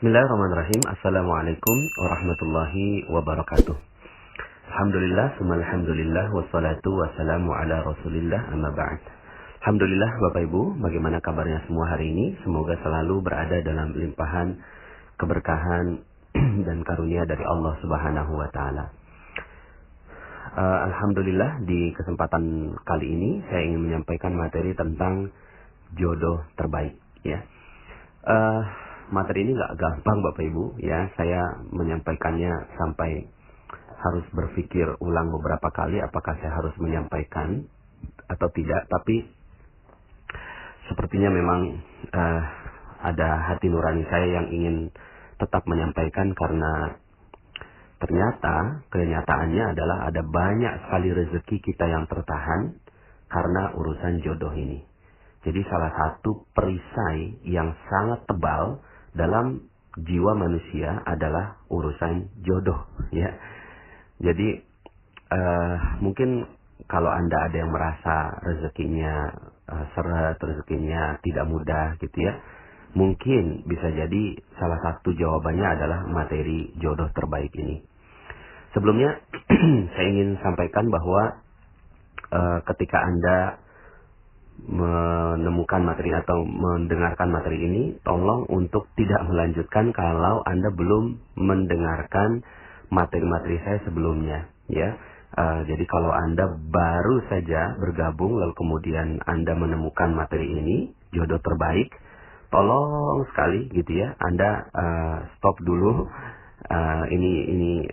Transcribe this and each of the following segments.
Bismillahirrahmanirrahim. Assalamualaikum warahmatullahi wabarakatuh. Alhamdulillah, alhamdulillah, wassalatu wassalamu ala rasulillah, amma ba'd. Alhamdulillah Bapak Ibu, bagaimana kabarnya semua hari ini? Semoga selalu berada dalam limpahan keberkahan dan karunia dari Allah Subhanahu wa taala. Alhamdulillah, di kesempatan kali ini saya ingin menyampaikan materi tentang jodoh terbaik, ya. Materi ini nggak gampang Bapak Ibu, ya. Saya menyampaikannya sampai harus berpikir ulang beberapa kali apakah saya harus menyampaikan atau tidak. Tapi sepertinya memang ada hati nurani saya yang ingin tetap menyampaikan, karena ternyata kenyataannya adalah ada banyak sekali rezeki kita yang tertahan karena urusan jodoh ini. Jadi salah satu perisai yang sangat tebal dalam jiwa manusia adalah urusan jodoh, ya. Jadi mungkin kalau Anda ada yang merasa rezekinya seret, rezekinya tidak mudah gitu ya, mungkin bisa jadi salah satu jawabannya adalah materi jodoh terbaik ini. Sebelumnya saya ingin sampaikan bahwa ketika Anda menemukan materi atau mendengarkan materi ini, tolong untuk tidak melanjutkan kalau Anda belum mendengarkan materi-materi saya sebelumnya, ya. Jadi kalau Anda baru saja bergabung lalu kemudian Anda menemukan materi ini, jodoh terbaik, tolong sekali gitu ya, Anda stop dulu. Ini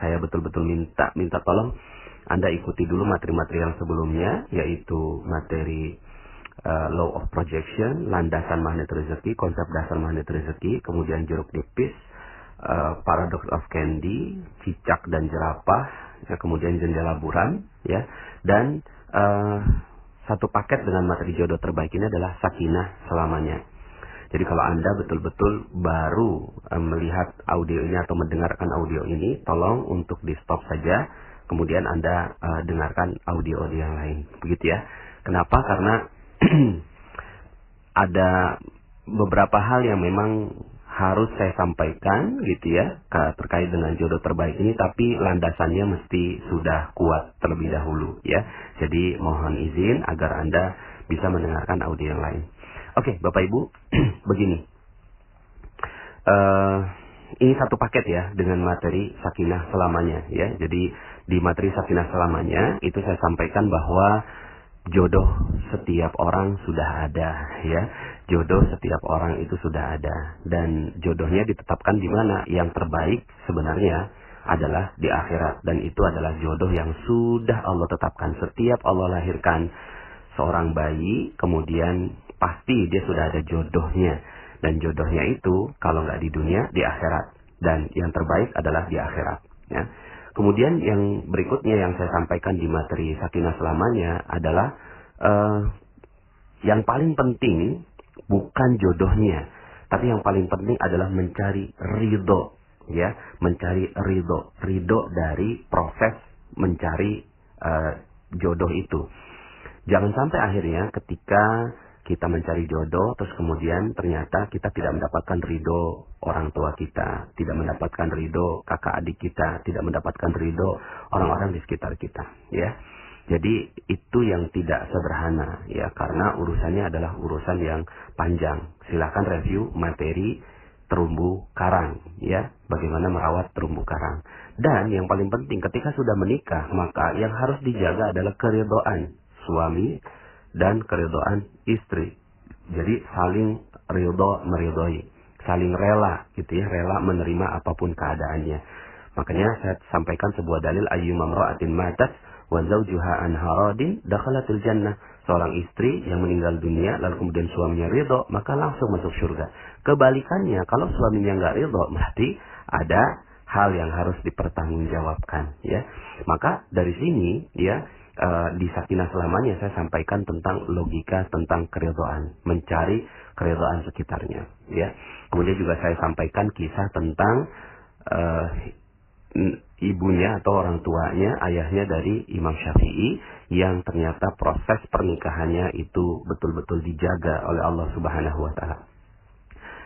saya betul-betul minta tolong Anda ikuti dulu materi-materi yang sebelumnya, yaitu materi Law of Projection, landasan magnet rezeki, konsep dasar magnet rezeki, kemudian jeruk nipis, Paradox of Candy, cicak dan jerapah, ya, kemudian jendela buram, ya, dan satu paket dengan materi jodoh terbaik ini adalah sakinah selamanya. Jadi kalau Anda betul-betul baru melihat audio ini atau mendengarkan audio ini, tolong untuk di stop saja. Kemudian Anda dengarkan audio-audio yang lain, begitu ya. Kenapa? Karena ada beberapa hal yang memang harus saya sampaikan, gitu ya, terkait dengan jodoh terbaik ini, tapi landasannya mesti sudah kuat terlebih dahulu, ya. Jadi mohon izin agar Anda bisa mendengarkan audio yang lain. Oke, Bapak Ibu, begini. Ini satu paket ya dengan materi sakinah selamanya, ya. Jadi di materi sakinah selamanya itu saya sampaikan bahwa jodoh setiap orang sudah ada, ya. Jodoh setiap orang itu sudah ada, dan jodohnya ditetapkan di mana? Yang terbaik sebenarnya adalah di akhirat, dan itu adalah jodoh yang sudah Allah tetapkan. Setiap Allah lahirkan seorang bayi, kemudian pasti dia sudah ada jodohnya, dan jodohnya itu kalau nggak di dunia, di akhirat, dan yang terbaik adalah di akhirat, ya. Kemudian yang berikutnya yang saya sampaikan di materi sakinah selamanya adalah yang paling penting bukan jodohnya, tapi yang paling penting adalah mencari ridho, ya, mencari ridho dari proses mencari jodoh itu. Jangan sampai akhirnya ketika kita mencari jodoh, terus kemudian ternyata kita tidak mendapatkan ridho orang tua kita, tidak mendapatkan ridho kakak adik kita, tidak mendapatkan ridho orang-orang di sekitar kita, ya. Jadi itu yang tidak sederhana, ya, karena urusannya adalah urusan yang panjang. Silakan review materi terumbu karang, ya, bagaimana merawat terumbu karang. Dan yang paling penting ketika sudah menikah, maka yang harus dijaga adalah keridhaan suami dan keridhaan istri. Jadi saling ridho meridhoi, saling rela gitu ya, rela menerima apapun keadaannya. Makanya saya sampaikan sebuah dalil, ayyuma imra'atin matat wa zawjuha an haradin dakhalatil jannah. Seorang istri yang meninggal dunia lalu kemudian suaminya ridho, maka langsung masuk surga. Kebalikannya, kalau suaminya enggak ridho, berarti ada hal yang harus dipertanggungjawabkan, ya. Maka dari sini, ya, di sakinah selamanya saya sampaikan tentang logika tentang keridhaan, mencari keridhaan sekitarnya, ya. Kemudian juga saya sampaikan kisah tentang ibunya atau orang tuanya, ayahnya dari Imam Syafi'i, yang ternyata proses pernikahannya itu betul-betul dijaga oleh Allah Subhanahu wa taala.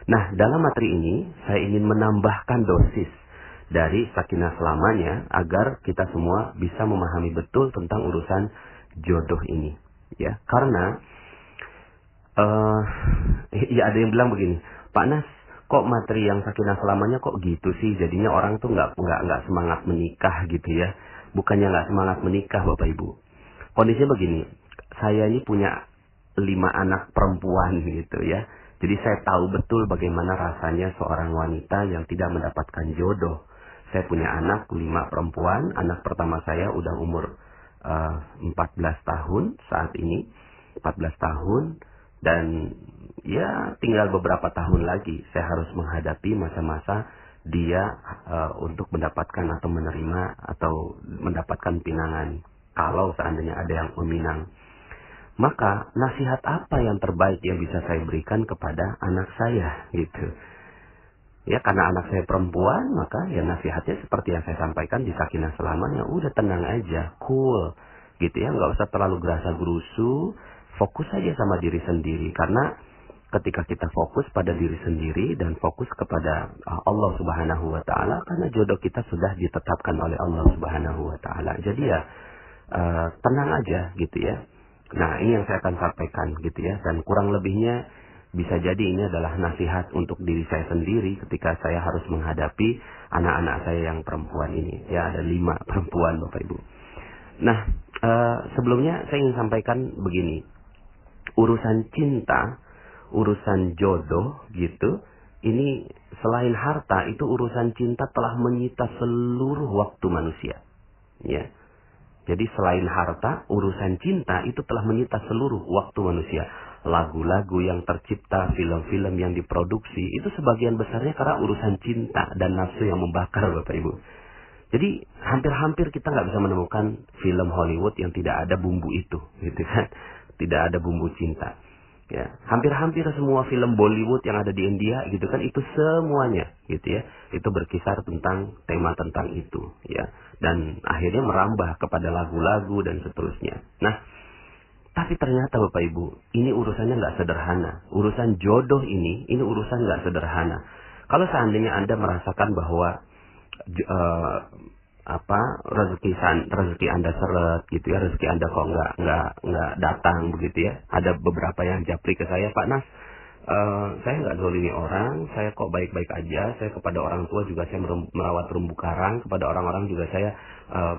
Nah, dalam materi ini saya ingin menambahkan dosis dari sakinah selamanya agar kita semua bisa memahami betul tentang urusan jodoh ini, ya. Karena ya ada yang bilang begini, Pak Nas, kok materi yang sakinah selamanya kok gitu sih? Jadinya orang tuh nggak semangat menikah gitu ya. Bukannya nggak semangat menikah, Bapak Ibu. Kondisinya begini, saya ini punya 5 anak perempuan gitu ya. Jadi saya tahu betul bagaimana rasanya seorang wanita yang tidak mendapatkan jodoh. Saya punya anak 5 perempuan. Anak pertama saya udah umur 14 tahun saat ini. 14 tahun. Dan ya tinggal beberapa tahun lagi saya harus menghadapi masa-masa dia untuk mendapatkan atau menerima atau mendapatkan pinangan. Kalau seandainya ada yang meminang. Maka nasihat apa yang terbaik yang bisa saya berikan kepada anak saya gitu. Ya, karena anak saya perempuan, maka ya nasihatnya seperti yang saya sampaikan di sakinah selamanya. Udah tenang aja, cool. Gitu ya, nggak usah terlalu gerasa gerusu. Fokus aja sama diri sendiri. Karena ketika kita fokus pada diri sendiri dan fokus kepada Allah Subhanahu wa Ta'ala, karena jodoh kita sudah ditetapkan oleh Allah Subhanahu wa Ta'ala. Jadi ya, tenang aja gitu ya. Nah, ini yang saya akan sampaikan gitu ya. Dan kurang lebihnya bisa jadi ini adalah nasihat untuk diri saya sendiri ketika saya harus menghadapi anak-anak saya yang perempuan ini. Ya, ada 5 perempuan, Bapak Ibu. Nah, sebelumnya saya ingin sampaikan begini. Urusan cinta, urusan jodoh gitu, ini selain harta, itu urusan cinta telah menyita seluruh waktu manusia. Ya. Jadi selain harta, urusan cinta itu telah menyita seluruh waktu manusia. Lagu-lagu yang tercipta, film-film yang diproduksi, itu sebagian besarnya karena urusan cinta dan nafsu yang membakar, Bapak Ibu. Jadi hampir-hampir kita nggak bisa menemukan film Hollywood yang tidak ada bumbu itu, gitu kan? Tidak ada bumbu cinta. Ya, hampir-hampir semua film Bollywood yang ada di India gitu kan, itu semuanya gitu ya, itu berkisar tentang tema tentang itu ya, dan akhirnya merambah kepada lagu-lagu dan seterusnya. Nah, tapi ternyata Bapak Ibu, ini urusannya nggak sederhana. Urusan jodoh ini urusan nggak sederhana. Kalau seandainya Anda merasakan bahwa rezeki Anda seret gitu ya, rezeki Anda kok nggak datang begitu ya. Ada beberapa yang japri ke saya, Pak Nas, saya nggak zolimi orang, saya kok baik-baik aja, saya kepada orang tua juga saya merawat terumbu karang, kepada orang-orang juga saya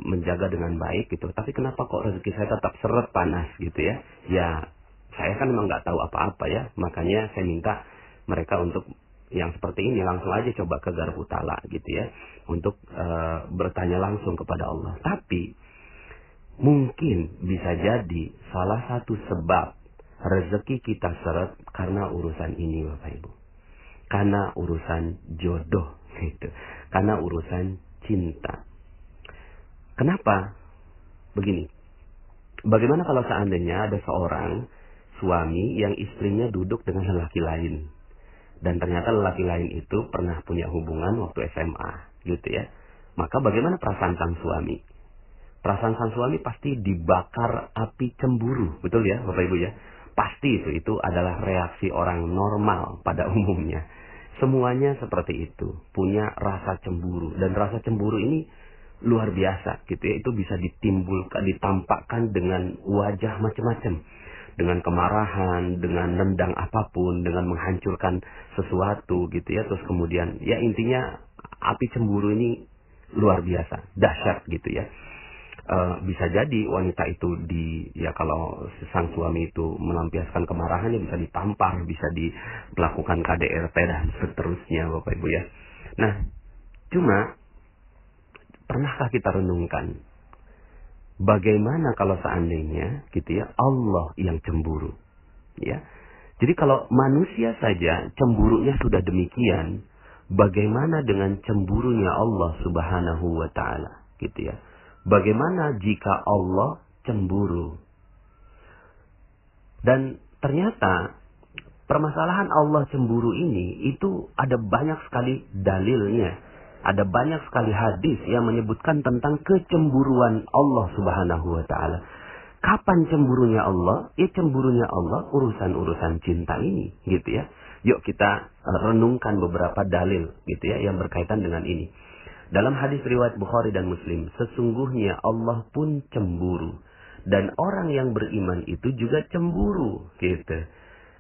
menjaga dengan baik gitu. Tapi kenapa kok rezeki saya tetap seret, Pak Nas gitu ya? Ya, saya kan memang nggak tahu apa-apa ya, makanya saya minta mereka untuk yang seperti ini langsung aja coba ke Garbu Tala gitu ya, untuk bertanya langsung kepada Allah. Tapi mungkin bisa jadi salah satu sebab rezeki kita seret karena urusan ini, Bapak Ibu. Karena urusan jodoh gitu. Karena urusan cinta. Kenapa? Begini. Bagaimana kalau seandainya ada seorang suami yang istrinya duduk dengan lelaki lain? Dan ternyata lelaki lain itu pernah punya hubungan waktu SMA, gitu ya. Maka bagaimana perasaan sang suami? Perasaan sang suami pasti dibakar api cemburu, betul ya Bapak Ibu ya? Pasti itu adalah reaksi orang normal pada umumnya. Semuanya seperti itu, punya rasa cemburu. Dan rasa cemburu ini luar biasa, gitu ya. Itu bisa ditampakkan dengan wajah macam-macam. Dengan kemarahan, dengan nendang apapun, dengan menghancurkan sesuatu gitu ya. Terus kemudian ya intinya api cemburu ini luar biasa, dahsyat gitu ya. Bisa jadi wanita itu kalau sang suami itu melampiaskan kemarahannya bisa ditampar, bisa dilakukan KDRT dan seterusnya Bapak Ibu ya. Nah, cuma pernahkah kita renungkan bagaimana kalau seandainya gitu ya Allah yang cemburu ya. Jadi kalau manusia saja cemburunya sudah demikian, bagaimana dengan cemburunya Allah Subhanahu wa Ta'ala gitu ya. Bagaimana jika Allah cemburu? Dan ternyata permasalahan Allah cemburu ini itu ada banyak sekali dalilnya. Ada banyak sekali hadis yang menyebutkan tentang kecemburuan Allah Subhanahu wa Ta'ala. Kapan cemburunya Allah? Ya cemburunya Allah urusan-urusan cinta ini, gitu ya. Yuk kita renungkan beberapa dalil, gitu ya, yang berkaitan dengan ini. Dalam hadis riwayat Bukhari dan Muslim, sesungguhnya Allah pun cemburu. Dan orang yang beriman itu juga cemburu, gitu.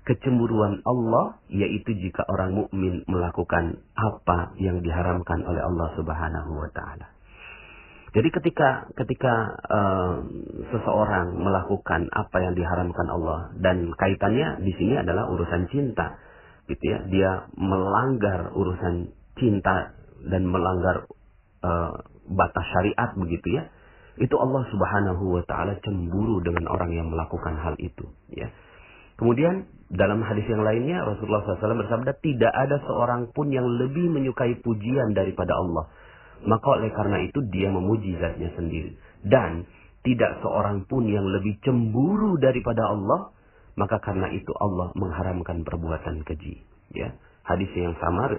Kecemburuan Allah yaitu jika orang mukmin melakukan apa yang diharamkan oleh Allah Subhanahu wa taala. Jadi ketika seseorang melakukan apa yang diharamkan Allah, dan kaitannya di sini adalah urusan cinta, gitu ya, dia melanggar urusan cinta dan melanggar batas syariat, begitu ya, itu Allah Subhanahu wa taala cemburu dengan orang yang melakukan hal itu, ya. Kemudian dalam hadis yang lainnya Rasulullah SAW bersabda, tidak ada seorang pun yang lebih menyukai pujian daripada Allah. Maka oleh karena itu dia memuji zatnya sendiri. Dan tidak seorang pun yang lebih cemburu daripada Allah. Maka karena itu Allah mengharamkan perbuatan keji. Ya, hadis yang sama,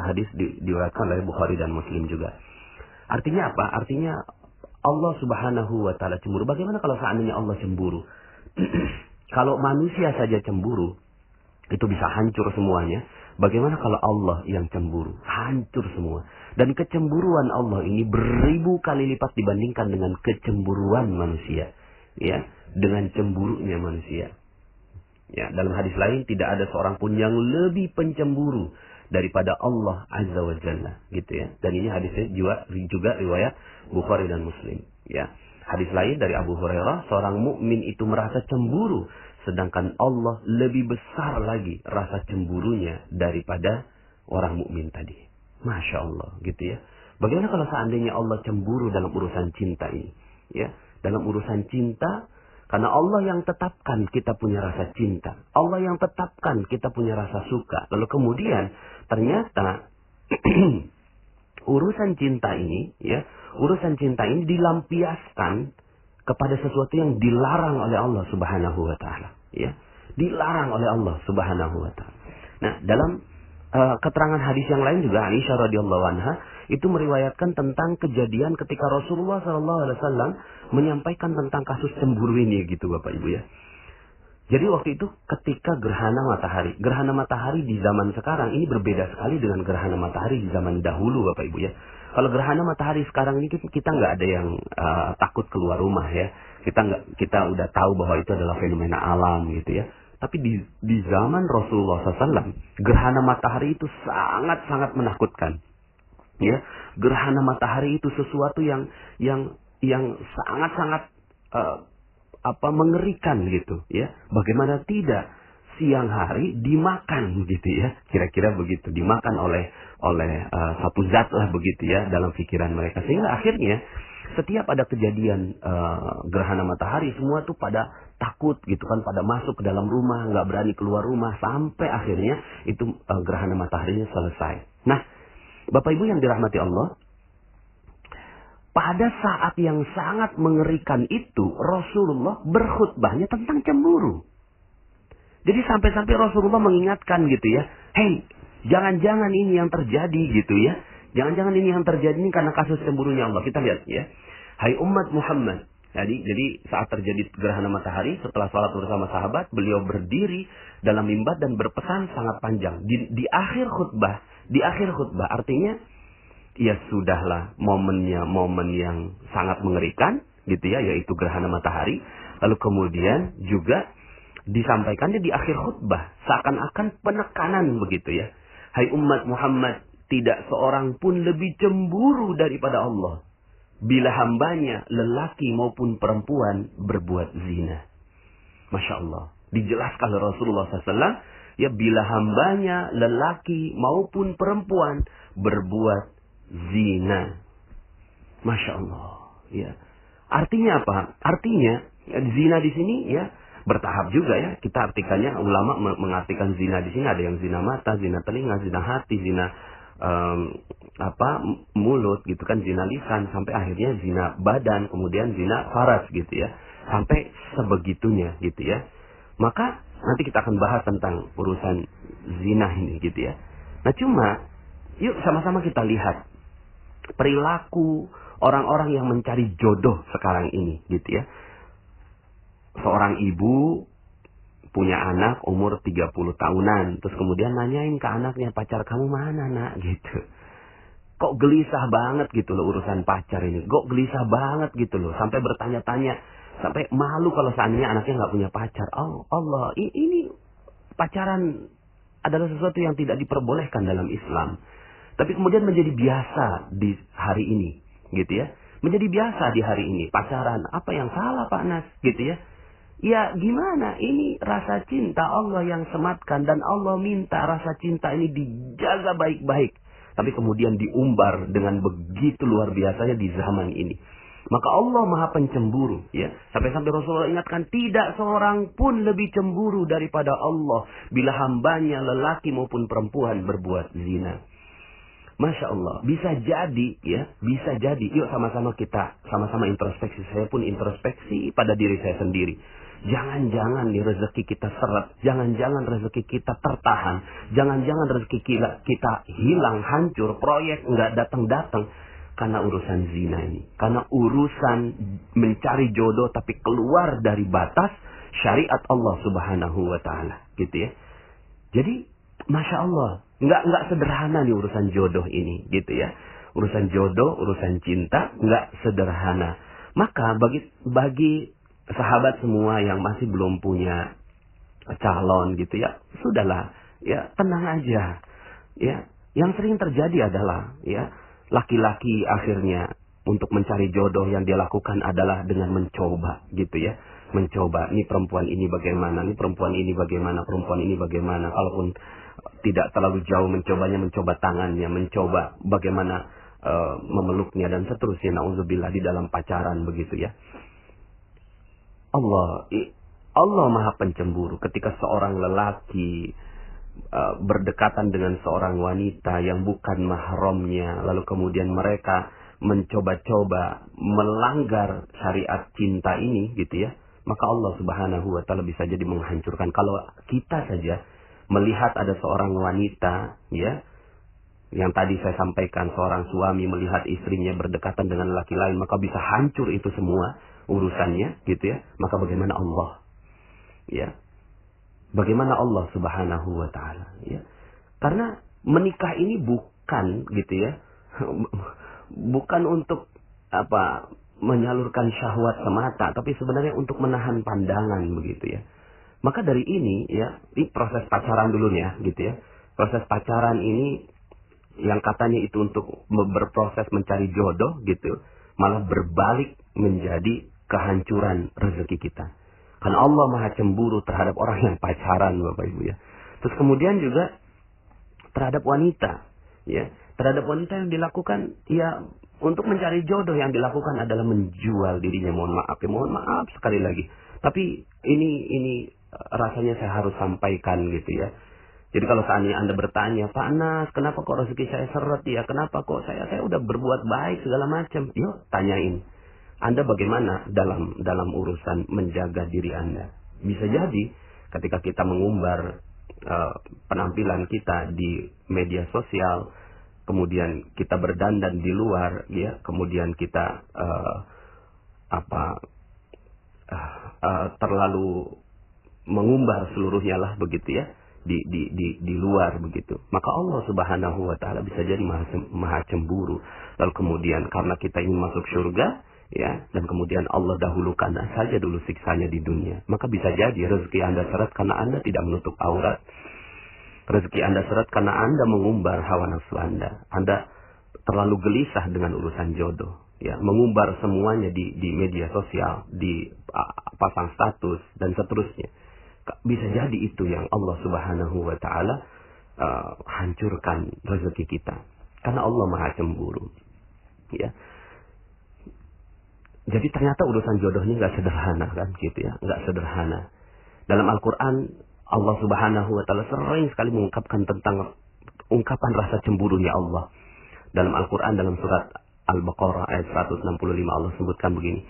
hadis diriwayatkan oleh Bukhari dan Muslim juga. Artinya apa? Artinya Allah Subhanahu wa taala cemburu. Bagaimana kalau seandainya Allah cemburu? Kalau manusia saja cemburu, itu bisa hancur semuanya. Bagaimana kalau Allah yang cemburu? Hancur semua. Dan kecemburuan Allah ini beribu kali lipat dibandingkan dengan kecemburuan manusia. Ya, dengan cemburunya manusia. Ya, dalam hadis lain tidak ada seorang pun yang lebih pencemburu daripada Allah Azza wa Jalla, gitu ya. Dan ini hadisnya juga riwayat Bukhari dan Muslim, ya. Hadis lain dari Abu Hurairah, seorang mukmin itu merasa cemburu, sedangkan Allah lebih besar lagi rasa cemburunya daripada orang mukmin tadi. Masya Allah, gitu ya. Bagaimana kalau seandainya Allah cemburu dalam urusan cinta ini? Ya, dalam urusan cinta, karena Allah yang tetapkan kita punya rasa cinta, Allah yang tetapkan kita punya rasa suka. Lalu kemudian ternyata urusan cinta ini, ya, urusan cinta ini dilampiaskan kepada sesuatu yang dilarang oleh Allah Subhanahu wa taala, ya. Dilarang oleh Allah Subhanahu wa taala. Nah, dalam keterangan hadis yang lain juga Aisyah radhiyallahu anha itu meriwayatkan tentang kejadian ketika Rasulullah SAW menyampaikan tentang kasus cemburu ini, gitu Bapak Ibu ya. Jadi waktu itu ketika gerhana matahari di zaman sekarang ini berbeda sekali dengan gerhana matahari di zaman dahulu Bapak Ibu ya. Kalau gerhana matahari sekarang ini kita nggak ada yang takut keluar rumah ya. Kita udah tahu bahwa itu adalah fenomena alam gitu ya. Tapi di zaman Rasulullah SAW, gerhana matahari itu sangat-sangat menakutkan. Ya, gerhana matahari itu sesuatu yang sangat-sangat mengerikan gitu ya. Bagaimana tidak, siang hari dimakan gitu ya. Kira-kira begitu, dimakan oleh satu zat lah begitu ya dalam pikiran mereka. Sehingga akhirnya setiap ada kejadian gerhana matahari, semua tuh pada takut gitu kan, pada masuk ke dalam rumah, nggak berani keluar rumah, sampai akhirnya itu gerhana mataharinya selesai. Nah, Bapak Ibu yang dirahmati Allah, pada saat yang sangat mengerikan itu Rasulullah berkhutbahnya tentang cemburu. Jadi sampai-sampai Rasulullah mengingatkan gitu ya, hey, jangan-jangan ini yang terjadi gitu ya. Jangan-jangan ini yang terjadi ini karena kasus cemburunya Allah. Kita lihat ya. Hai umat Muhammad. Jadi saat terjadi gerhana matahari, setelah salat bersama sahabat, beliau berdiri dalam mimbar dan berpesan sangat panjang. Di akhir khutbah artinya, ya sudahlah momen yang sangat mengerikan gitu ya, yaitu gerhana matahari. Lalu kemudian juga disampaikannya di akhir khutbah, seakan-akan penekanan begitu ya. Hai umat Muhammad, tidak seorang pun lebih cemburu daripada Allah bila hambanya, lelaki maupun perempuan, berbuat zina. Masya Allah. Dijelaskan oleh Rasulullah SAW, ya bila hambanya, lelaki maupun perempuan, berbuat zina. Masya Allah. Ya. Artinya apa? Artinya, zina di sini ya bertahap juga ya. Kita artikannya, ulama mengartikan zina di sini ada yang zina mata, zina telinga, zina hati, zina mulut gitu kan, zina lisan, sampai akhirnya zina badan, kemudian zina faras gitu ya, sampai sebegitunya gitu ya. Maka nanti kita akan bahas tentang urusan zina ini gitu ya. Nah cuma yuk sama-sama kita lihat perilaku orang-orang yang mencari jodoh sekarang ini gitu ya. seorang ibu punya anak umur 30 tahunan. Terus kemudian nanyain ke anaknya, pacar kamu mana nak? Gitu. Kok gelisah banget gitu loh urusan pacar ini. Kok gelisah banget gitu loh. Sampai bertanya-tanya. Sampai malu kalau seandainya anaknya nggak punya pacar. Oh Allah, ini pacaran adalah sesuatu yang tidak diperbolehkan dalam Islam. Tapi kemudian menjadi biasa di hari ini. Gitu ya. Menjadi biasa di hari ini. Pacaran. Apa yang salah Pak Nas? Gitu ya. Ya gimana, ini rasa cinta Allah yang sematkan dan Allah minta rasa cinta ini dijaga baik-baik. Tapi kemudian diumbar dengan begitu luar biasanya di zaman ini. Maka Allah Maha Pencemburu, ya. Sampai-sampai Rasulullah ingatkan, tidak seorang pun lebih cemburu daripada Allah bila hambanya lelaki maupun perempuan berbuat zina. Masya Allah, bisa jadi ya, bisa jadi. Yuk sama-sama kita, sama-sama introspeksi. Saya pun introspeksi pada diri saya sendiri. Jangan-jangan nih rezeki kita seret, jangan-jangan rezeki kita tertahan, jangan-jangan rezeki kita hilang, hancur, proyek nggak datang-datang karena urusan zina ini, karena urusan mencari jodoh tapi keluar dari batas syariat Allah Subhanahu Wa Taala, gitu ya. Jadi, masya Allah, nggak sederhana nih urusan jodoh ini, gitu ya. Urusan jodoh, urusan cinta nggak sederhana. Maka bagi sahabat semua yang masih belum punya calon gitu ya, sudahlah ya, tenang aja ya. Yang sering terjadi adalah ya, laki-laki akhirnya untuk mencari jodoh yang dia lakukan adalah dengan mencoba gitu ya, mencoba ini perempuan ini bagaimana, ini perempuan ini bagaimana, perempuan ini bagaimana. Kalaupun tidak terlalu jauh mencobanya, mencoba tangannya, mencoba bagaimana memeluknya dan seterusnya. Nauzubillah, di dalam pacaran begitu ya. Allah Maha Pencemburu ketika seorang lelaki berdekatan dengan seorang wanita yang bukan mahramnya, lalu kemudian mereka mencoba-coba melanggar syariat cinta ini gitu ya, maka Allah Subhanahu Wa Taala bisa jadi menghancurkan. Kalau kita saja melihat ada seorang wanita ya, yang tadi saya sampaikan, seorang suami melihat istrinya berdekatan dengan laki lain, maka bisa hancur itu semua urusannya gitu ya. Maka bagaimana Allah ya, bagaimana Allah Subhanahu Wa Taala ya. Karena menikah ini bukan gitu ya, bukan untuk apa, menyalurkan syahwat semata, tapi sebenarnya untuk menahan pandangan begitu ya. Maka dari ini ya, ini proses pacaran dulu ya gitu ya. Proses pacaran ini yang katanya itu untuk berproses mencari jodoh gitu, malah berbalik menjadi kehancuran rezeki kita. Karena Allah Maha Cemburu terhadap orang yang pacaran, Bapak Ibu ya. Terus kemudian juga terhadap wanita ya. Terhadap wanita yang dilakukan ya, untuk mencari jodoh yang dilakukan adalah menjual dirinya. Mohon maaf sekali lagi. Tapi ini rasanya saya harus sampaikan gitu ya. Jadi kalau seandainya Anda bertanya, Pak Nas, kenapa kok rezeki saya seret ya? Kenapa kok saya udah berbuat baik segala macam? Yuk tanyain. Anda bagaimana dalam urusan menjaga diri Anda? Bisa jadi ketika kita mengumbar penampilan kita di media sosial, kemudian kita berdandan di luar, ya, kemudian kita terlalu mengumbar seluruhnya lah begitu ya, di luar begitu. Maka Allah Subhanahu Wa Taala bisa jadi maha cemburu. Lalu kemudian karena kita ingin masuk surga, ya, dan kemudian Allah dahulukan saja dulu siksanya di dunia, maka bisa jadi rezeki Anda seret karena Anda tidak menutup aurat. Rezeki Anda seret karena Anda mengumbar hawa nafsu Anda. Anda terlalu gelisah dengan urusan jodoh, ya, mengumbar semuanya di media sosial, di pasang status dan seterusnya. Bisa jadi itu yang Allah Subhanahu Wa Taala hancurkan rezeki kita, karena Allah Maha Cemburu, ya. Jadi ternyata urusan jodohnya nggak sederhana kan, gitu ya, nggak sederhana. Dalam Al-Quran Allah Subhanahu Wa Taala sering sekali mengungkapkan tentang ungkapan rasa cemburunya Allah. Dalam Al-Quran dalam surat Al-Baqarah ayat 165 Allah sebutkan begini,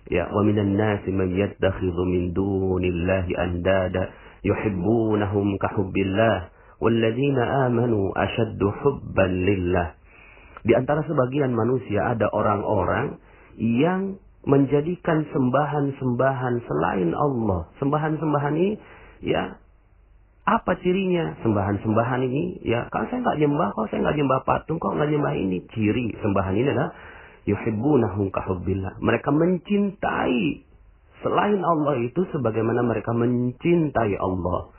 ya, wa minan nasi man yattakhidhu min dunillahi andada yuhibbunahum ka hubbillah walladzina amanu ashaddu hubban lillah. Di antara sebagian manusia ada orang-orang yang menjadikan sembahan-sembahan selain Allah. Sembahan-sembahan ini, ya, apa cirinya? Sembahan-sembahan ini, ya, kalau saya nggak nyembah, kalau saya nggak nyembah patung, kalau nggak nyembah ini, ciri sembahan ini adalah yuhibbunahum kahubbillah. Mereka mencintai selain Allah itu sebagaimana mereka mencintai Allah.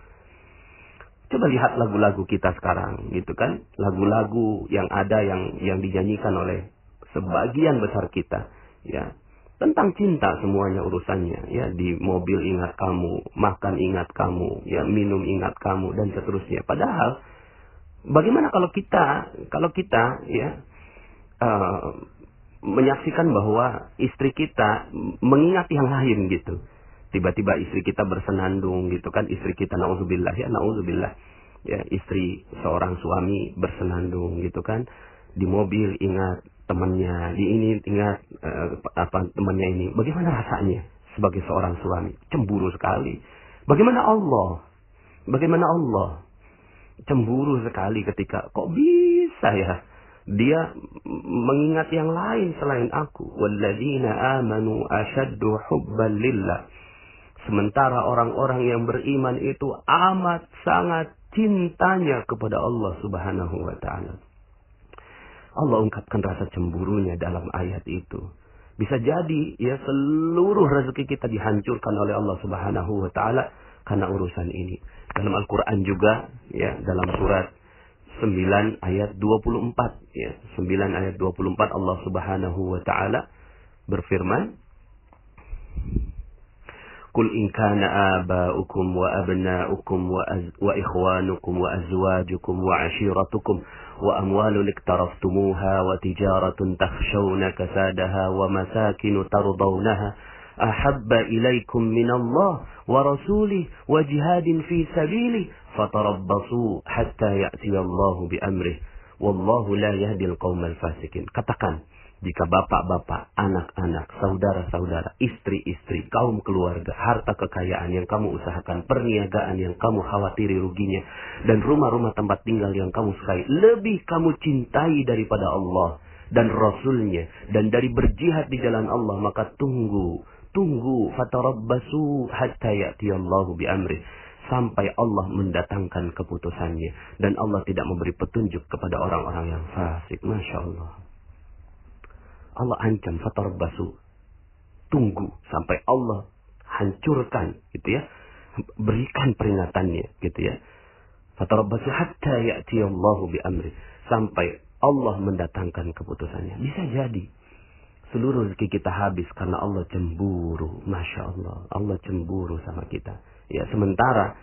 Coba lihat lagu-lagu kita sekarang, gitu kan? Lagu-lagu yang ada yang dinyanyikan oleh sebagian besar kita, ya, tentang cinta semuanya urusannya, ya, di mobil ingat kamu, makan ingat kamu, ya, minum ingat kamu, dan seterusnya. Padahal bagaimana kalau kita ya menyaksikan bahwa istri kita mengingat yang lain gitu. Tiba-tiba istri kita bersenandung gitu kan, istri kita naudzubillah, ya, istri seorang suami bersenandung gitu kan, di mobil ingat temannya, di ini ingat temannya ini. Bagaimana rasanya sebagai seorang suami? Cemburu sekali. Bagaimana Allah? Cemburu sekali ketika kok bisa ya dia mengingat yang lain selain aku. Walladzina amanu asyaddu hubban lillah. Sementara orang-orang yang beriman itu amat sangat cintanya kepada Allah Subhanahu wa ta'ala. Allah ungkapkan rasa cemburunya dalam ayat itu. Bisa jadi ya seluruh rezeki kita dihancurkan oleh Allah Subhanahu wa ta'ala karena urusan ini. Dalam Al-Quran juga, ya, dalam surat 9 ayat 24, ya, 9 ayat 24 Allah Subhanahu wa ta'ala berfirman, Qul in kana aba'ukum wa abna'ukum wa ikhwanukum wa azwajukum wa ashiratukum wa amwalun iktaraftumuha wa tijaratun takhshawna kasadaha wa masakinu tardawnaha ahabba ilaikum minallah wa rasulih wa jihadin fi sabilih fatarabbasu hatta ya'tiyallahu bi amrih wallahu la yahdil qaumal fasikin. Katakan, jika bapak-bapak, anak-anak, saudara-saudara, istri-istri, kaum keluarga, harta kekayaan yang kamu usahakan, perniagaan yang kamu khawatiri ruginya, dan rumah-rumah tempat tinggal yang kamu sukai, lebih kamu cintai daripada Allah dan Rasulnya, dan dari berjihad di jalan Allah, maka tunggu, fatarabbasu hatta ya'tiyallahu bi amrih, sampai Allah mendatangkan keputusannya, dan Allah tidak memberi petunjuk kepada orang-orang yang fasik. Masya Allah. Allah ancam, fatarabbasu, tunggu sampai Allah hancurkan, gitu ya, berikan peringatannya, gitu ya. Fatarabbasu hatta ya'tiyallahu bi amri, sampai Allah mendatangkan keputusannya. Bisa jadi seluruh rezeki kita habis karena Allah cemburu. Masya Allah, Allah cemburu sama kita. Ya, sementara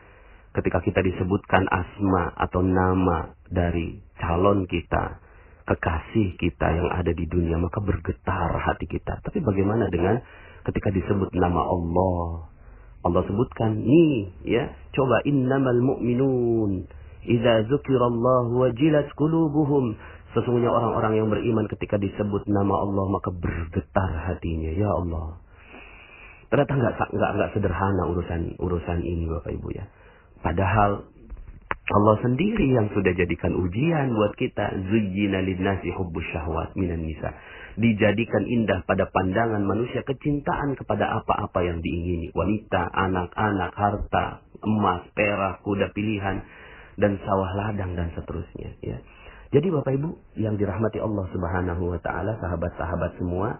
ketika kita disebutkan asma atau nama dari calon kita, kekasih kita yang ada di dunia, maka bergetar hati kita. Tapi bagaimana dengan ketika disebut nama Allah? Allah sebutkan, nih, ya, coba innamal mu'minun idza dzukirallahu wajilat qulubuhum. Sesungguhnya orang-orang yang beriman ketika disebut nama Allah maka bergetar hatinya. Ya Allah. Ternyata enggak sederhana urusan ini, Bapak Ibu, ya. Padahal Allah sendiri yang sudah jadikan ujian buat kita. Zuyyina linnasi hubbus syahwat minan nisa. Dijadikan indah pada pandangan manusia kecintaan kepada apa-apa yang diingini. Wanita, anak-anak, harta, emas, perak, kuda pilihan, dan sawah ladang, dan seterusnya. Ya. Jadi Bapak Ibu yang dirahmati Allah Subhanahu wa ta'ala, sahabat-sahabat semua,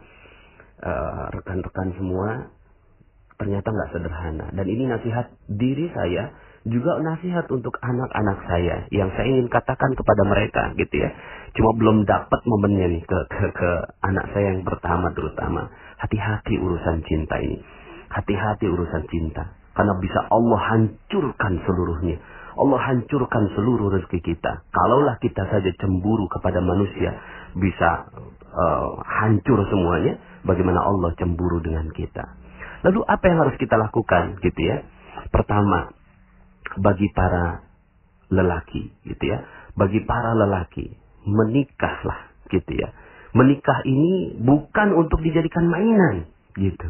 rekan-rekan semua, ternyata nggak sederhana. Dan ini nasihat diri saya, juga nasihat untuk anak-anak saya yang saya ingin katakan kepada mereka, gitu ya. Cuma belum dapat momennya nih ke anak saya yang pertama terutama. Hati-hati urusan cinta ini. Hati-hati urusan cinta. Karena bisa Allah hancurkan seluruhnya. Allah hancurkan seluruh rezeki kita. Kalaulah kita saja cemburu kepada manusia bisa hancur semuanya, bagaimana Allah cemburu dengan kita. Lalu apa yang harus kita lakukan, gitu ya? Pertama, bagi para lelaki, gitu ya. Bagi para lelaki, menikahlah, gitu ya. Menikah ini bukan untuk dijadikan mainan, gitu.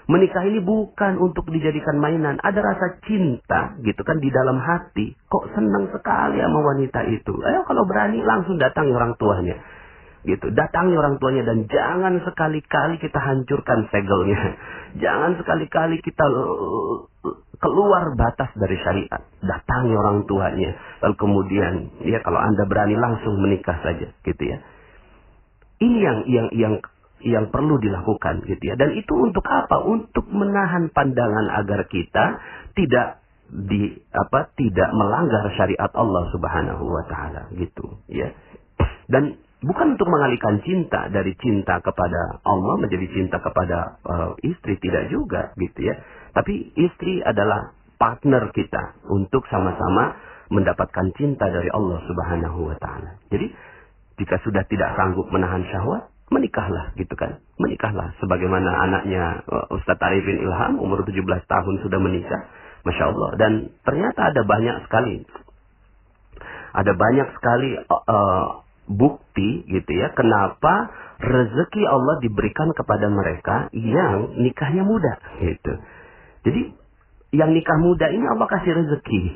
Menikah ini bukan untuk dijadikan mainan. Ada rasa cinta, gitu kan, di dalam hati. Kok senang sekali sama wanita itu. Ayo kalau berani langsung datangi orang tuanya. gitu. Datangi orang tuanya dan jangan sekali-kali kita hancurkan segelnya. Jangan sekali-kali kita keluar batas dari syariat. Datangi orang tuanya. Lalu kemudian ya kalau Anda berani langsung menikah saja gitu ya. Ini yang perlu dilakukan gitu ya. Dan itu untuk apa? Untuk menahan pandangan agar kita tidak tidak melanggar syariat Allah Subhanahu wa taala gitu ya. Dan bukan untuk mengalihkan cinta dari cinta kepada Allah menjadi cinta kepada istri, tidak juga gitu ya. Tapi istri adalah partner kita untuk sama-sama mendapatkan cinta dari Allah Subhanahu wa taala. Jadi jika sudah tidak sanggup menahan syahwat, menikahlah gitu kan. Menikahlah sebagaimana anaknya Ustadz Arifin Ilham umur 17 tahun sudah menikah. Masya Allah. Dan ternyata ada banyak sekali bukti gitu ya, kenapa rezeki Allah diberikan kepada mereka yang nikahnya muda gitu. Jadi yang nikah muda ini Allah kasih rezeki.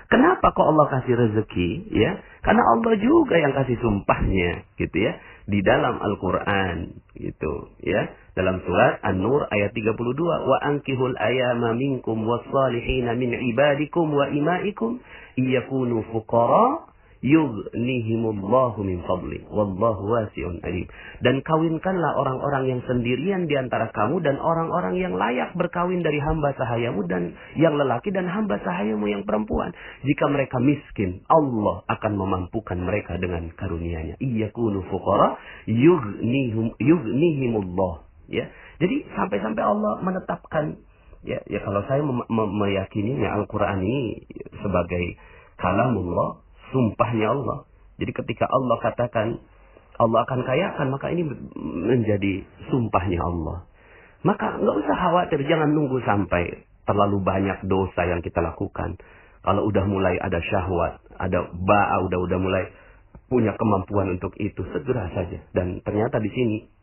Kenapa kok Allah kasih rezeki ya? Karena Allah juga yang kasih sumpahnya gitu ya di dalam Al-Qur'an gitu ya. Dalam surat An-Nur ayat 32, wa ankihul ayama minkum was-salihina min ibadikum wa imaikum iyakunu fuqara yughnihimullahu min fadli wallahu wasi'un alim. Dan kawinkanlah orang-orang yang sendirian di antara kamu dan orang-orang yang layak berkawin dari hamba sahayamu dan yang lelaki dan hamba sahayamu yang perempuan. Jika mereka miskin, Allah akan memampukan mereka dengan karunia-Nya. Iyakunu fuqara yughnihimullah. Ya, jadi sampai-sampai Allah menetapkan ya kalau saya meyakininya Al-Quran ini sebagai kalamullah, sumpahnya Allah. Jadi ketika Allah katakan Allah akan kayakan, maka ini menjadi sumpahnya Allah. Maka nggak usah khawatir, jangan nunggu sampai terlalu banyak dosa yang kita lakukan. Kalau udah mulai ada syahwat, ada udah mulai punya kemampuan untuk itu, segera saja. Dan ternyata di sini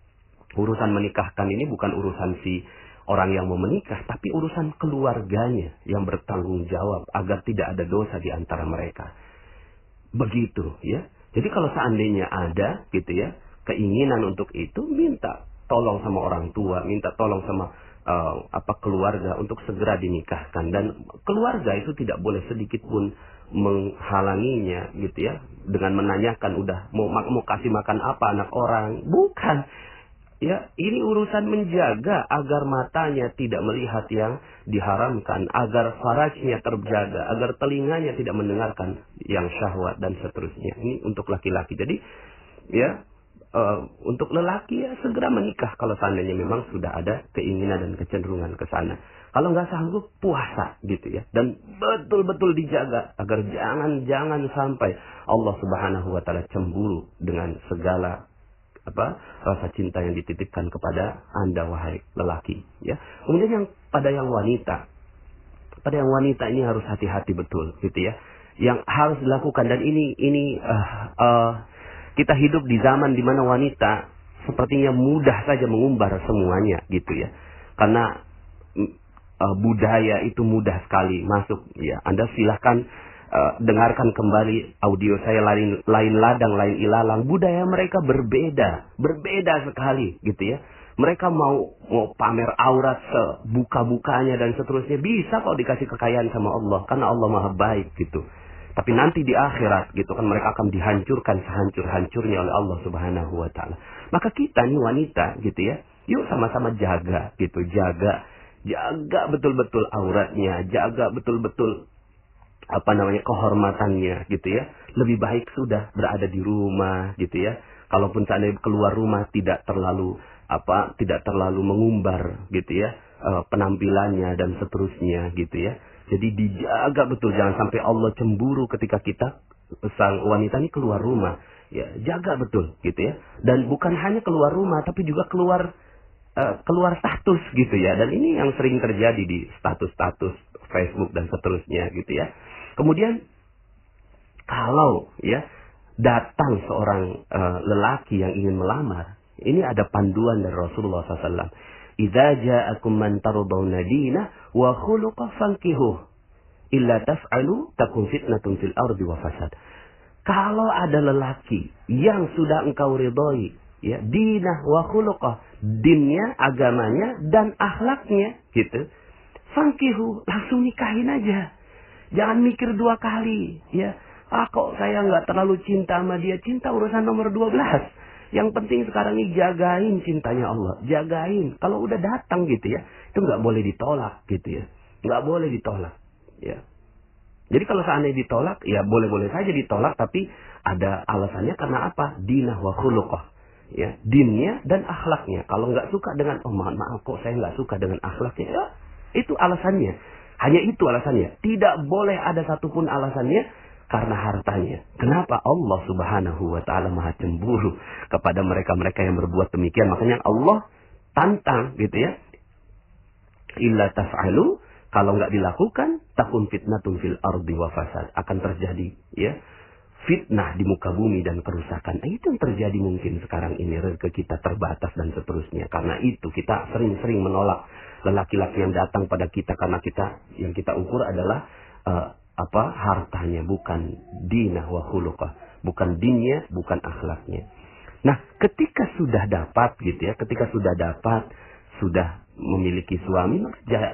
urusan menikahkan ini bukan urusan si orang yang mau menikah, tapi urusan keluarganya yang bertanggung jawab agar tidak ada dosa di antara mereka. Begitu ya. Jadi kalau seandainya ada gitu ya keinginan untuk itu, minta tolong sama orang tua, minta tolong sama keluarga untuk segera dinikahkan. Dan keluarga itu tidak boleh sedikit pun menghalanginya gitu ya dengan menanyakan udah mau kasih makan apa anak orang. Bukan. Ya, ini urusan menjaga agar matanya tidak melihat yang diharamkan, agar farajnya terjaga, agar telinganya tidak mendengarkan yang syahwat dan seterusnya. Ini untuk laki-laki. Jadi, ya, untuk lelaki ya segera menikah kalau seandainya memang sudah ada keinginan dan kecenderungan ke sana. Kalau nggak sanggup, puasa gitu ya. Dan betul-betul dijaga agar jangan sampai Allah Subhanahu wa taala cemburu dengan segala rasa cinta yang dititipkan kepada Anda wahai lelaki ya. Kemudian pada yang wanita ini harus hati-hati betul gitu ya. Yang harus dilakukan, dan ini kita hidup di zaman di mana wanita sepertinya mudah saja mengumbar semuanya gitu ya. Karena budaya itu mudah sekali masuk ya. Anda silahkan dengarkan kembali audio saya, lain ladang lain ilalang. Budaya mereka berbeda sekali gitu ya. Mereka mau pamer aurat sebuka-bukanya dan seterusnya, bisa kok dikasih kekayaan sama Allah karena Allah Maha baik gitu. Tapi nanti di akhirat gitu kan mereka akan dihancurkan sehancur-hancurnya oleh Allah Subhanahu wa taala. Maka kita nih wanita gitu ya, yuk sama-sama jaga gitu, jaga betul-betul auratnya, jaga betul-betul kehormatannya gitu ya. Lebih baik sudah berada di rumah gitu ya. Kalaupun seandainya keluar rumah tidak terlalu mengumbar gitu ya penampilannya dan seterusnya gitu ya. Jadi dijaga betul, jangan sampai Allah cemburu ketika kita sang wanita ini keluar rumah. Ya, jaga betul gitu ya. Dan bukan hanya keluar rumah tapi juga keluar status gitu ya. Dan ini yang sering terjadi di status-status Facebook dan seterusnya gitu ya. Kemudian kalau ya datang seorang lelaki yang ingin melamar, ini ada panduan dari Rasulullah SAW. Idza ja'akum man tardawna dinah wa khuluqa fankihuh illa taf'alu takun fitnatun fil ardi wa fasad. Kalau ada lelaki yang sudah engkau ridhoi, ya, dinah wa khuluqah, dinnya, agamanya, dan akhlaknya, gitu. Fankihu, langsung nikahin aja. Jangan mikir dua kali, ya. Kok saya nggak terlalu cinta sama dia, cinta urusan nomor 12. Yang penting sekarang ini jagain cintanya Allah, jagain. Kalau udah datang gitu ya, itu nggak boleh ditolak gitu ya, nggak boleh ditolak, ya. Jadi kalau seandainya ditolak, ya boleh-boleh saja ditolak, tapi ada alasannya karena apa? Dinah wa khuluqah. Ya, dinnya dan akhlaknya. Kalau nggak suka dengan, oh mohon maaf kok saya nggak suka dengan akhlaknya, ya, itu alasannya. Hanya itu alasannya. Tidak boleh ada satupun alasannya karena hartanya. Kenapa? Allah Subhanahu wa Ta'ala Maha cemburu kepada mereka-mereka yang berbuat demikian. Makanya Allah tantang gitu ya. Illa taf'alu, kalau nggak dilakukan, takun fitnatun fil ardi wa fasad, akan terjadi ya fitnah di muka bumi dan kerusakan. Itu yang terjadi mungkin sekarang ini, rezeki kita terbatas dan seterusnya. Karena itu kita sering-sering menolak lelaki-laki yang datang pada kita, karena kita yang kita ukur adalah hartanya, bukan dinah wa khuluqah, bukan dinnya, bukan akhlaknya. Nah, ketika sudah dapat gitu ya, sudah memiliki suami,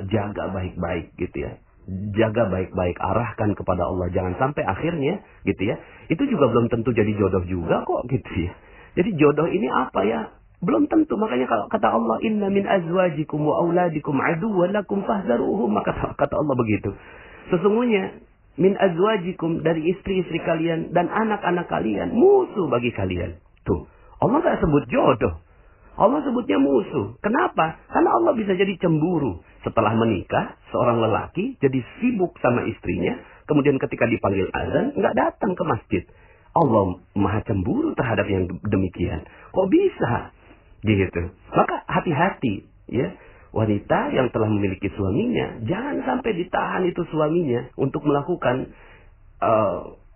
jaga baik-baik gitu ya. Jaga baik-baik, arahkan kepada Allah, jangan sampai akhirnya gitu ya. Itu juga belum tentu jadi jodoh juga kok gitu ya. Jadi jodoh ini apa ya? Belum tentu. Makanya kalau kata Allah, inna min azwajikum wa auladikum aduwwan lakum fahdharuhum, maka kata Allah begitu. Sesungguhnya min azwajikum, dari istri-istri kalian dan anak-anak kalian, musuh bagi kalian. Tuh, Allah nggak sebut jodoh. Allah sebutnya musuh. Kenapa? Karena Allah bisa jadi cemburu. Setelah menikah, seorang lelaki jadi sibuk sama istrinya. Kemudian ketika dipanggil azan, nggak datang ke masjid. Allah Maha cemburu terhadap yang demikian. Kok bisa? Gitu. Maka hati-hati, ya. Wanita yang telah memiliki suaminya, jangan sampai ditahan itu suaminya untuk melakukan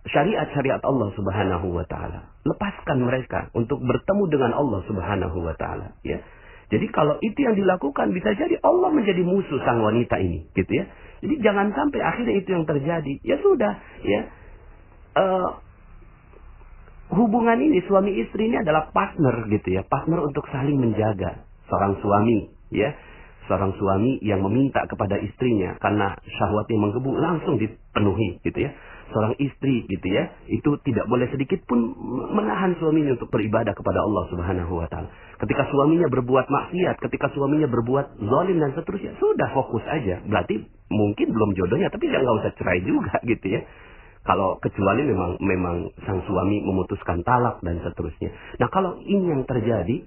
syariat-syariat Allah Subhanahu wa Ta'ala. Lepaskan mereka untuk bertemu dengan Allah Subhanahu wa Ta'ala, ya. Jadi kalau itu yang dilakukan, bisa jadi Allah menjadi musuh sang wanita ini, gitu ya. Jadi jangan sampai akhirnya itu yang terjadi. Ya sudah, ya. Hubungan ini suami istri ini adalah partner, gitu ya. Partner untuk saling menjaga. Seorang suami, ya. Seorang suami yang meminta kepada istrinya karena syahwatnya menggebu, langsung dipenuhi gitu ya. Seorang istri gitu ya, itu tidak boleh sedikit pun menahan suaminya untuk beribadah kepada Allah Subhanahu wa Ta'ala. Ketika suaminya berbuat maksiat, ketika suaminya berbuat zalim dan seterusnya, sudah fokus aja. Berarti mungkin belum jodohnya, tapi jangan nggak usah cerai juga gitu ya. Kalau kecuali memang sang suami memutuskan talak dan seterusnya. Nah, kalau ini yang terjadi,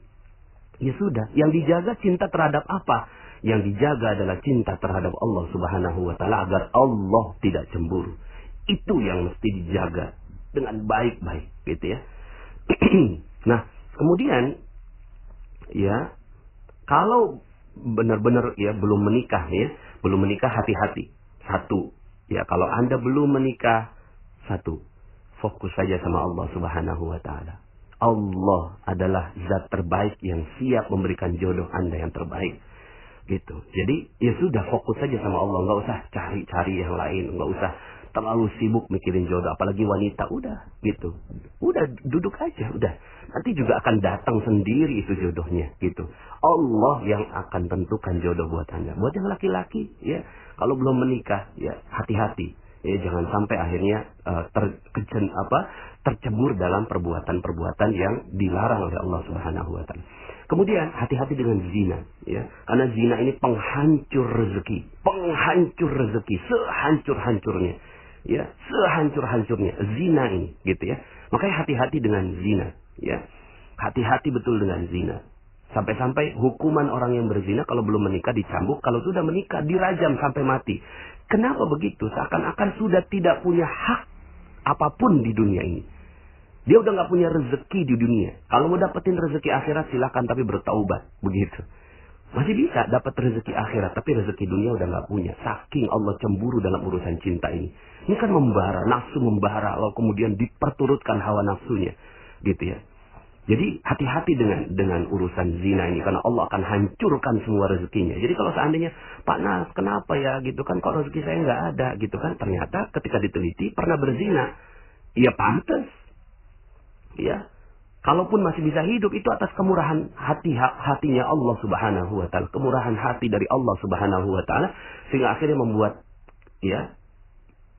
ya sudah, yang dijaga cinta terhadap apa? Yang dijaga adalah cinta terhadap Allah Subhanahu wa Ta'ala, agar Allah tidak cemburu. Itu yang mesti dijaga dengan baik-baik gitu ya. Nah, kemudian ya, kalau benar-benar ya belum menikah ya, belum menikah, hati-hati. Satu, ya kalau Anda belum menikah, satu, fokus saja sama Allah Subhanahu wa Ta'ala. Allah adalah zat terbaik yang siap memberikan jodoh Anda yang terbaik. Gitu. Jadi ya sudah, fokus saja sama Allah, nggak usah cari-cari yang lain, nggak usah terlalu sibuk mikirin jodoh, apalagi wanita. Udah gitu, udah duduk aja, udah nanti juga akan datang sendiri itu jodohnya gitu. Allah yang akan tentukan jodoh buat Anda. Buat yang laki-laki ya, kalau belum menikah ya hati-hati ya, jangan sampai akhirnya tercebur dalam perbuatan-perbuatan yang dilarang oleh Allah Subhanahu wa Ta'ala. Kemudian hati-hati dengan zina, ya. Karena zina ini penghancur rezeki, sehancur-hancurnya, ya, sehancur-hancurnya zina ini, gitu ya. Makanya hati-hati dengan zina, ya. Hati-hati betul dengan zina. Sampai-sampai hukuman orang yang berzina kalau belum menikah dicambuk, kalau sudah menikah dirajam sampai mati. Kenapa begitu? Seakan-akan sudah tidak punya hak apapun di dunia ini. Dia udah nggak punya rezeki di dunia. Kalau mau dapetin rezeki akhirat silakan, tapi bertaubat, begitu. Masih bisa dapat rezeki akhirat, tapi rezeki dunia udah nggak punya. Saking Allah cemburu dalam urusan cinta ini. Ini kan membara, nafsu membara, lalu kemudian diperturutkan hawa nafsunya, gitu ya. Jadi hati-hati dengan urusan zina ini, karena Allah akan hancurkan semua rezekinya. Jadi kalau seandainya, Pak Nas, kenapa ya gitu kan, kok rezeki saya nggak ada gitu kan? Ternyata ketika diteliti pernah berzina. ya pantas. Ya. Kalaupun masih bisa hidup, itu atas kemurahan hatinya Allah Subhanahu wa taala, kemurahan hati dari Allah Subhanahu wa taala, sehingga akhirnya membuat ya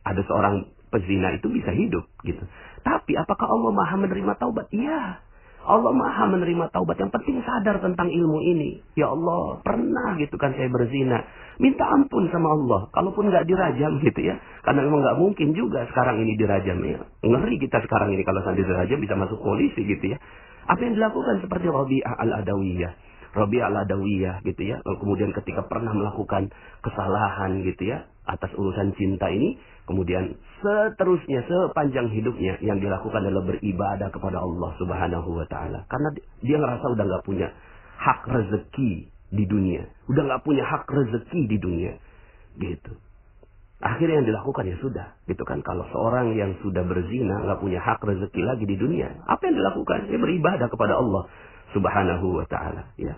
ada seorang pezina itu bisa hidup gitu. Tapi apakah Allah Maha menerima taubat? Iya. Allah Maha menerima taubat. Yang penting sadar tentang ilmu ini. Ya Allah, pernah gitu kan saya berzina. Minta ampun sama Allah. Kalaupun nggak dirajam gitu ya. Karena memang nggak mungkin juga sekarang ini dirajam ya. Ngeri kita sekarang ini kalau sampai dirajam bisa masuk polisi gitu ya. Apa yang dilakukan seperti Rabi'ah al-Adawiyah. Rabi'ah al-Adawiyah gitu ya. Kemudian ketika pernah melakukan kesalahan gitu ya. Atas urusan cinta ini. Kemudian seterusnya sepanjang hidupnya yang dilakukan adalah beribadah kepada Allah Subhanahu wa taala. Karena dia ngerasa udah nggak punya hak rezeki di dunia. Udah nggak punya hak rezeki di dunia. Gitu. Akhirnya yang dilakukan ya sudah. Gitu kan. Kalau seorang yang sudah berzina nggak punya hak rezeki lagi di dunia. Apa yang dilakukan? Dia beribadah kepada Allah Subhanahu wa taala. Ya.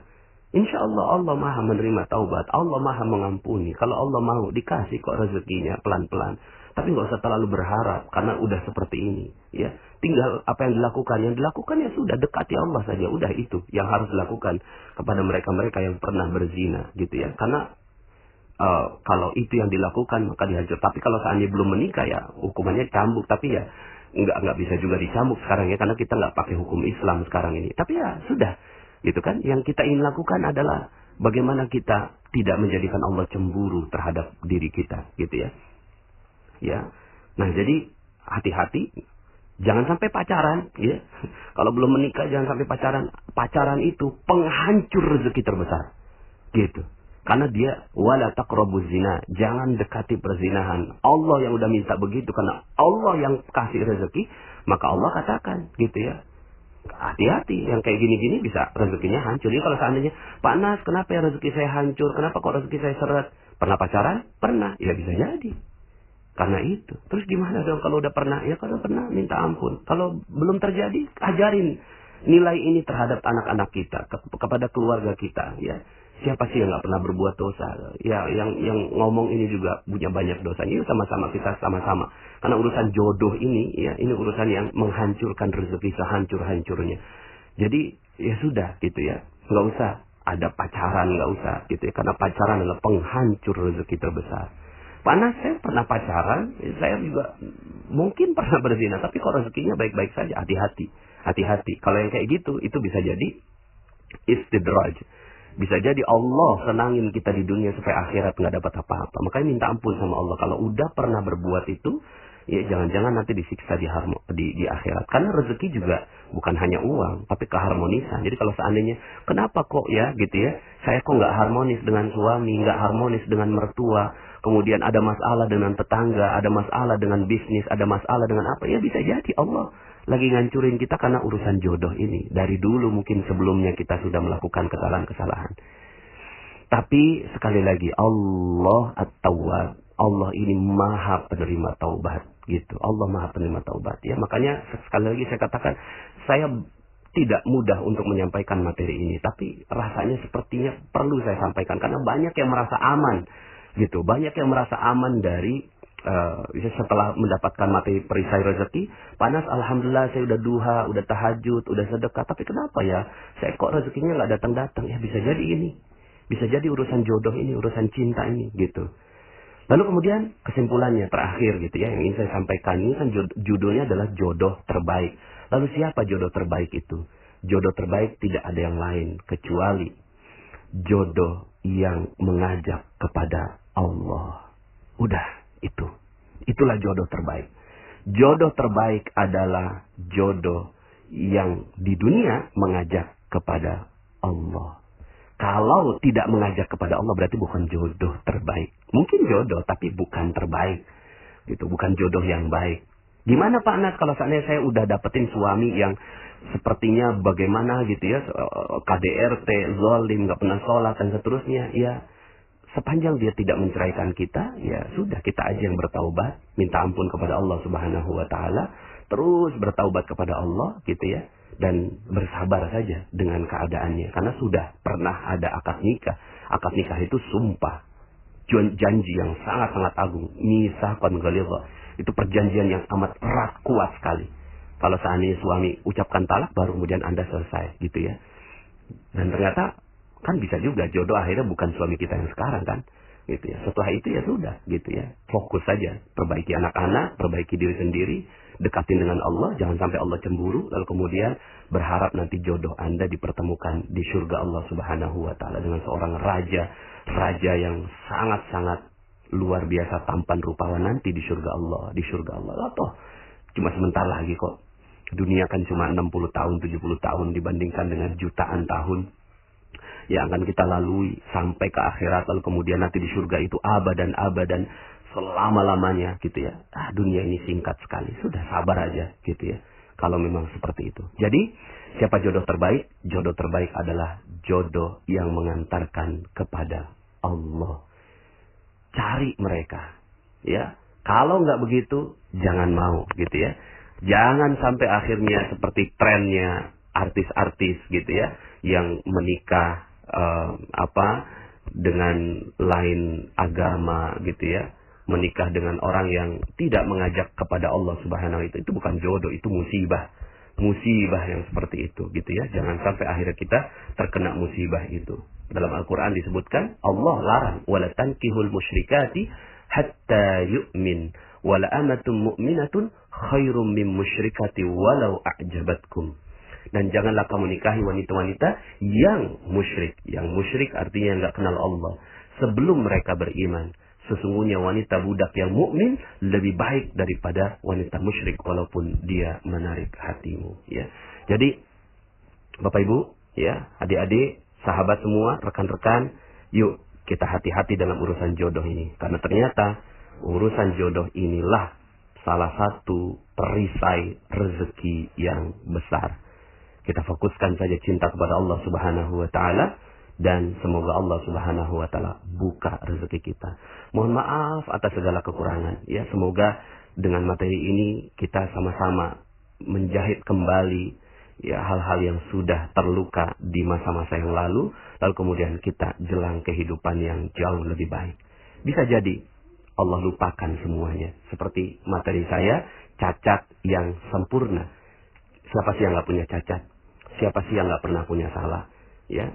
Insya Allah Allah Maha menerima taubat. Allah Maha mengampuni. Kalau Allah mau dikasih kok rezekinya pelan-pelan. Tapi nggak usah terlalu berharap karena udah seperti ini, ya. Tinggal apa yang dilakukan, ya sudah dekati Allah saja, udah itu yang harus dilakukan kepada mereka-mereka yang pernah berzina, gitu ya. Karena kalau itu yang dilakukan maka dihajar. Tapi kalau seandainya belum menikah ya hukumannya cambuk. Tapi ya nggak bisa juga dicambuk sekarang ya karena kita nggak pakai hukum Islam sekarang ini. Tapi ya sudah, gitu kan. Yang kita ingin lakukan adalah bagaimana kita tidak menjadikan Allah cemburu terhadap diri kita, gitu ya. Ya, nah jadi hati-hati, jangan sampai pacaran, ya. Kalau belum menikah jangan sampai pacaran. Pacaran itu penghancur rezeki terbesar, gitu. Karena dia wala taqrabuz zina, jangan dekati perzinahan. Allah yang udah minta begitu karena Allah yang kasih rezeki, maka Allah katakan, gitu ya. Hati-hati, yang kayak gini-gini bisa rezekinya hancur. Jadi kalau seandainya, Pak Nas, kenapa ya rezeki saya hancur? Kenapa kok rezeki saya seret? Pernah pacaran? Pernah, ya bisa jadi. Karena itu. Terus gimana dong kalau udah pernah? Ya kalau pernah minta ampun. Kalau belum terjadi, ajarin nilai ini terhadap anak-anak kita, kepada keluarga kita. Ya, siapa sih yang nggak pernah berbuat dosa? Ya, yang ngomong ini juga punya banyak dosa. Ini sama-sama kita sama-sama. Karena urusan jodoh ini, ya, ini urusan yang menghancurkan rezeki sehancur-hancurnya. Jadi ya sudah, gitu ya. Nggak usah ada pacaran, nggak usah, gitu ya. Karena pacaran adalah penghancur rezeki terbesar. Panas, saya pernah pacaran, saya juga mungkin pernah berzina, tapi kok rezekinya baik-baik saja. Hati-hati, hati-hati. Kalau yang kayak gitu, itu bisa jadi istidraj. Bisa jadi Allah senangin kita di dunia supaya akhirat nggak dapat apa-apa. Makanya minta ampun sama Allah. Kalau udah pernah berbuat itu, ya jangan-jangan nanti disiksa di akhirat. Karena rezeki juga bukan hanya uang, tapi keharmonisan. Jadi kalau seandainya, kenapa kok ya gitu ya, saya kok nggak harmonis dengan suami, nggak harmonis dengan mertua, kemudian ada masalah dengan tetangga, ada masalah dengan bisnis, ada masalah dengan apa, ya bisa jadi Allah lagi ngancurin kita karena urusan jodoh ini. Dari dulu mungkin sebelumnya kita sudah melakukan kesalahan-kesalahan. Tapi sekali lagi, Allah At-Tawwab, Allah ini maha penerima taubat, gitu. Allah maha penerima taubat, ya. Makanya sekali lagi saya katakan, saya tidak mudah untuk menyampaikan materi ini, tapi rasanya sepertinya perlu saya sampaikan karena banyak yang merasa aman, gitu. Banyak yang merasa aman dari setelah mendapatkan materi perisai rezeki. Panas, alhamdulillah saya udah duha, udah tahajud, udah sedekah, tapi kenapa ya saya kok rezekinya nggak datang-datang? Ya bisa jadi ini, bisa jadi urusan jodoh ini, urusan cinta ini, gitu. Lalu kemudian kesimpulannya terakhir, gitu ya, yang ingin saya sampaikan ini kan judulnya adalah jodoh terbaik. Lalu siapa jodoh terbaik itu? Jodoh terbaik tidak ada yang lain kecuali jodoh yang mengajak kepada Allah. Udah, itu. Itulah jodoh terbaik. Jodoh terbaik adalah jodoh yang di dunia mengajak kepada Allah. Kalau tidak mengajak kepada Allah berarti bukan jodoh terbaik. Mungkin jodoh tapi bukan terbaik. Gitu, bukan jodoh yang baik. Gimana Pak Nas kalau seandainya saya udah dapetin suami yang sepertinya bagaimana gitu ya, KDRT, zalim, gak pernah sholat dan seterusnya, ya sepanjang dia tidak menceraikan kita, ya sudah, kita aja yang bertaubat, minta ampun kepada Allah Subhanahu wa taala, terus bertaubat kepada Allah, gitu ya, dan bersabar saja dengan keadaannya karena sudah pernah ada akad nikah. Akad nikah itu sumpah, janji yang sangat-sangat agung, mitsaqan ghalidha. Itu perjanjian yang amat erat, kuat sekali. Kalau seandainya suami ucapkan talak, baru kemudian Anda selesai, gitu ya. Dan ternyata kan bisa juga jodoh akhirnya bukan suami kita yang sekarang kan, gitu ya. Setelah itu ya sudah, gitu ya. Fokus saja, perbaiki anak-anak, perbaiki diri sendiri, dekatin dengan Allah, jangan sampai Allah cemburu, lalu kemudian berharap nanti jodoh Anda dipertemukan di surga Allah Subhanahu wa taala dengan seorang raja yang sangat-sangat luar biasa tampan rupawan nanti di surga Allah, Lah toh cuma sebentar lagi kok. Dunia kan cuma 60 tahun, 70 tahun dibandingkan dengan jutaan tahun yang akan kita lalui sampai ke akhirat, lalu kemudian nanti di surga itu abadan selama-lamanya, gitu ya. Dunia ini singkat sekali, sudah sabar aja, gitu ya. Kalau memang seperti itu. Jadi, siapa jodoh terbaik? Jodoh terbaik adalah jodoh yang mengantarkan kepada Allah. Cari mereka, ya. Kalau nggak begitu, jangan mau, gitu ya. Jangan sampai akhirnya seperti trennya artis-artis, gitu ya, yang menikah dengan lain agama, gitu ya. Menikah dengan orang yang tidak mengajak kepada Allah Subhanahu wa taala, itu bukan jodoh, itu musibah yang seperti itu, gitu ya. Jangan sampai akhirnya kita terkena musibah itu. Dalam Al-Quran disebutkan Allah larang, wala tankihul musyrikati hatta yu'min, wala amatun mu'minatun khairum min musyrikati walau a'jabatkum. Dan janganlah kamu nikahi wanita-wanita yang musyrik. Yang musyrik artinya nggak kenal Allah sebelum mereka beriman. Sesungguhnya wanita budak yang mukmin lebih baik daripada wanita musyrik walaupun dia menarik hatimu, ya. Jadi Bapak Ibu, ya, adik-adik, sahabat semua, rekan-rekan, yuk kita hati-hati dalam urusan jodoh ini, karena ternyata urusan jodoh inilah salah satu perisai rezeki yang besar. Kita fokuskan saja cinta kepada Allah Subhanahu wa taala, dan semoga Allah Subhanahu wa taala buka rezeki kita. Mohon maaf atas segala kekurangan, ya. Semoga dengan materi ini kita sama-sama menjahit kembali, ya, hal-hal yang sudah terluka di masa-masa yang lalu kemudian kita jelang kehidupan yang jauh lebih baik. Bisa jadi Allah lupakan semuanya. Seperti materi saya, cacat yang sempurna. Siapa sih yang nggak punya cacat? Siapa sih yang nggak pernah punya salah? Ya,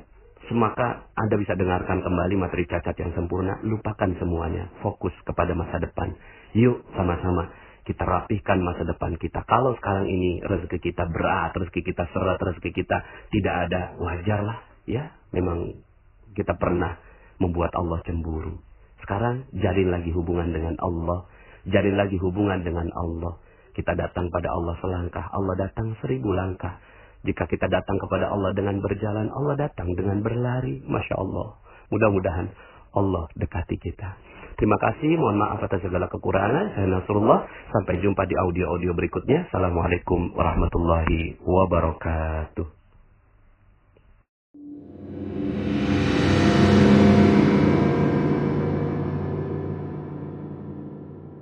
maka Anda bisa dengarkan kembali materi cacat yang sempurna. Lupakan semuanya, fokus kepada masa depan. Yuk sama-sama kita rapihkan masa depan kita. Kalau sekarang ini rezeki kita berat, rezeki kita seret, rezeki kita tidak ada, wajarlah, ya. Memang kita pernah membuat Allah cemburu. Sekarang jalin lagi hubungan dengan Allah, jalin lagi hubungan dengan Allah. Kita datang pada Allah selangkah, Allah datang 1000 langkah. Jika kita datang kepada Allah dengan berjalan, Allah datang dengan berlari. Masya Allah. Mudah-mudahan Allah dekati kita. Terima kasih. Mohon maaf atas segala kekurangan. Saya Nasrullah. Sampai jumpa di audio-audio berikutnya. Assalamualaikum warahmatullahi wabarakatuh.